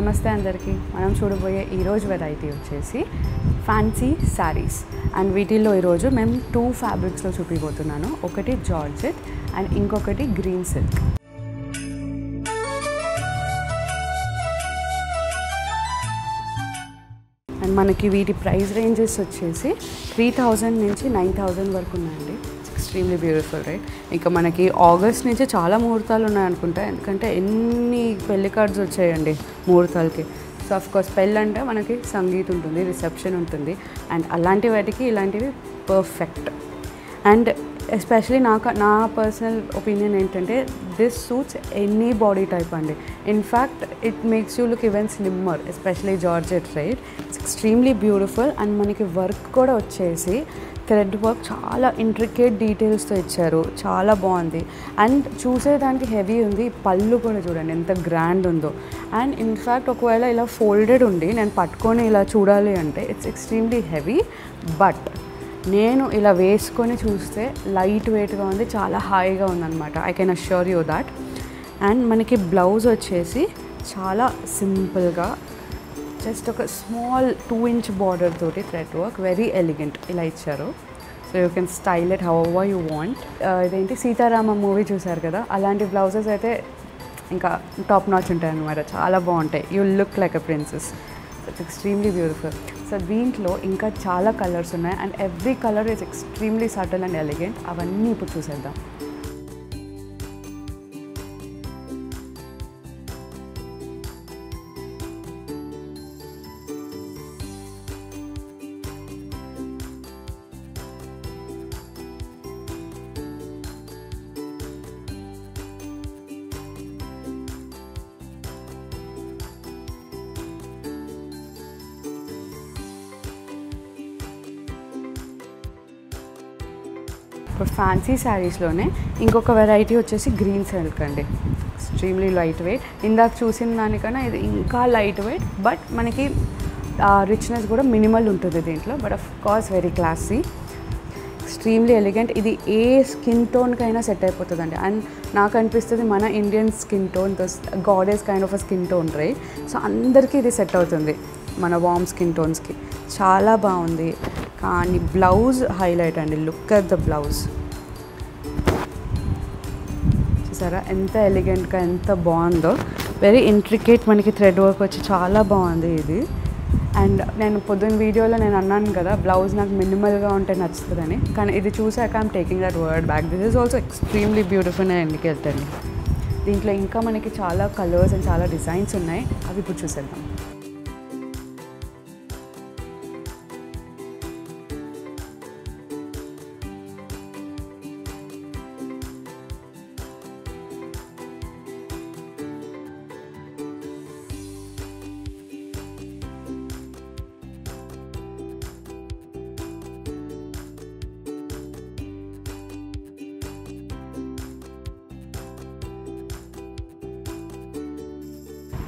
నమస్తే అందరికీ. మనం చూడబోయే ఈరోజు వెరైటీ వచ్చేసి ఫ్యాన్సీ శారీస్. అండ్ వీటిల్లో ఈరోజు మేము 2 ఫ్యాబ్రిక్స్లో చూపిపోతున్నాను. ఒకటి జార్జెట్ అండ్ ఇంకొకటి గ్రీన్ సిల్క్. అండ్ మనకి వీటి ప్రైస్ రేంజెస్ వచ్చేసి 3000 నుంచి 9000 వరకు ఉన్నాయండి. Extremely beautiful, right? ఇంకా మనకి ఆగస్ట్ నుంచి చాలా ముహూర్తాలు ఉన్నాయనుకుంటా, ఎందుకంటే ఎన్ని పెళ్లి కార్డ్స్ వచ్చాయండి ముహూర్తాలకి. సో అఫ్కోర్స్ పెళ్ళి అంటే మనకి సంగీత్ ఉంటుంది, రిసెప్షన్ ఉంటుంది, అండ్ అలాంటి వాటికి ఇలాంటివి పర్ఫెక్ట్. అండ్ ఎస్పెషలీ నా పర్సనల్ ఒపీనియన్ ఏంటంటే this suits any body type అండి. In fact it makes you look even slimmer, especially georgette, right? It's extremely beautiful. And మనకి వర్క్ కూడా వచ్చేసి థ్రెడ్ వర్క్ చాలా ఇంట్రికేట్ డీటెయిల్స్తో ఇచ్చారు, చాలా బాగుంది. అండ్ చూసేదానికి హెవీ ఉంది. పళ్ళు కూడా చూడండి ఎంత గ్రాండ్ ఉందో. అండ్ ఇన్ఫ్యాక్ట్ ఒకవేళ ఇలా ఫోల్డెడ్ ఉండి నేను పట్టుకొని ఇలా చూడాలి అంటే ఇట్స్ ఎక్స్ట్రీమ్లీ హెవీ. బట్ నేను ఇలా వేసుకొని చూస్తే లైట్ వెయిట్గా ఉంది, చాలా హాయిగా ఉందన్నమాట. I can assure you that. And మనకి బ్లౌజ్ వచ్చేసి చాలా సింపుల్గా జస్ట్ ఒక స్మాల్ 2 inch బార్డర్ తోటి థ్రెడ్ వర్క్, వెరీ ఎలిగెంట్ ఇలా ఇచ్చారు. So you can style it however you want. ఇదేంటి సీతారామ మూవీ చూసారు కదా, అలాంటి బ్లౌజెస్ అయితే ఇంకా టాప్ నాచ్ ఉంటాయి అన్నమాట. చాలా బాగుంటాయి. You look like a princess. It's extremely beautiful. So దీంట్లో ఇంకా చాలా కలర్స్ ఉన్నాయి and every colour is extremely subtle and elegant. అవన్నీ ఇప్పుడు చూసేద్దాం. ఇప్పుడు ఫ్యాన్సీ శారీస్లోనే ఇంకొక వెరైటీ వచ్చేసి గ్రీన్ సిల్క్ అండి. Extremely light weight. ఇందాక చూసిన దానికన్నా ఇది ఇంకా లైట్ వెయిట్, బట్ మనకి రిచ్నెస్ కూడా మినిమల్ ఉంటుంది దీంట్లో. But of course very classy, extremely elegant. ఇది ఏ స్కిన్ టోన్కైనా సెట్ అయిపోతుందండి. అండ్ నాకు అనిపిస్తుంది మన Indian skin tone, goddess kind of a skin tone, right? So అందరికీ ఇది సెట్ అవుతుంది, మన వార్మ్ స్కిన్ టోన్స్కి. చాలా బాగుంది. కానీ బ్లౌజ్ హైలైట్ అండి. Look at the blouse. చూసారా ఎంత ఎలిగెంట్గా, ఎంత బాగుందో. వెరీ ఇంట్రికేట్ మనకి థ్రెడ్ వర్క్ వచ్చి చాలా బాగుంది ఇది. అండ్ నేను పొద్దున్న వీడియోలో నేను అన్నాను కదా బ్లౌజ్ నాకు మినిమల్గా ఉంటే నచ్చుతుందని, కానీ ఇది చూసాక I'm taking that word back. This is also extremely beautiful అని ఇండికేట్. దీంట్లో ఇంకా మనకి చాలా కలర్స్ అండ్ చాలా డిజైన్స్ ఉన్నాయి, అవి ఇప్పుడు చూసేద్దాం.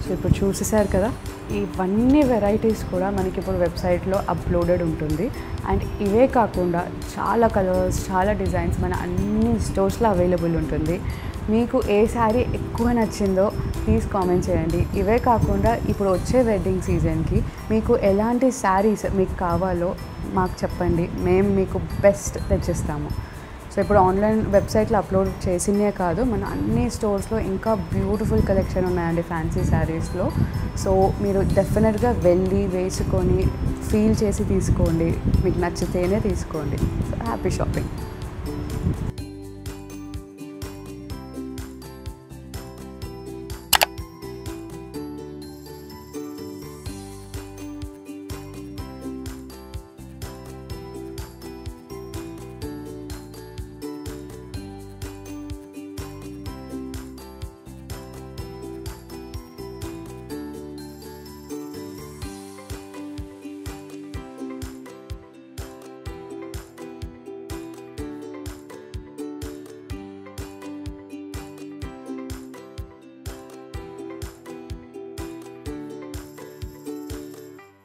సో ఇప్పుడు చూసేసారు కదా, ఇవన్నీ వెరైటీస్ కూడా మనకి ఇప్పుడు వెబ్సైట్లో అప్లోడెడ్ ఉంటుంది. అండ్ ఇవే కాకుండా చాలా కలర్స్, చాలా డిజైన్స్ మన అన్ని స్టోర్స్లో అవైలబుల్ ఉంటుంది. మీకు ఏ శారీ ఎక్కువ నచ్చిందో ప్లీజ్ కామెంట్ చేయండి. ఇవే కాకుండా ఇప్పుడు వచ్చే వెడ్డింగ్ సీజన్కి మీకు ఎలాంటి శారీస్ మీకు కావాలో మాకు చెప్పండి, మేము మీకు బెస్ట్ తెచ్చిస్తాము. సో ఇప్పుడు ఆన్లైన్ వెబ్సైట్లో అప్లోడ్ చేసినే కాదు, మన అన్ని స్టోర్స్లో ఇంకా బ్యూటిఫుల్ కలెక్షన్ ఉన్నాయండి ఫ్యాన్సీ శారీస్లో. సో మీరు డెఫినెట్గా వెళ్ళి వేసుకొని ఫీల్ చేసి తీసుకోండి, మీకు నచ్చితేనే తీసుకోండి. So happy shopping.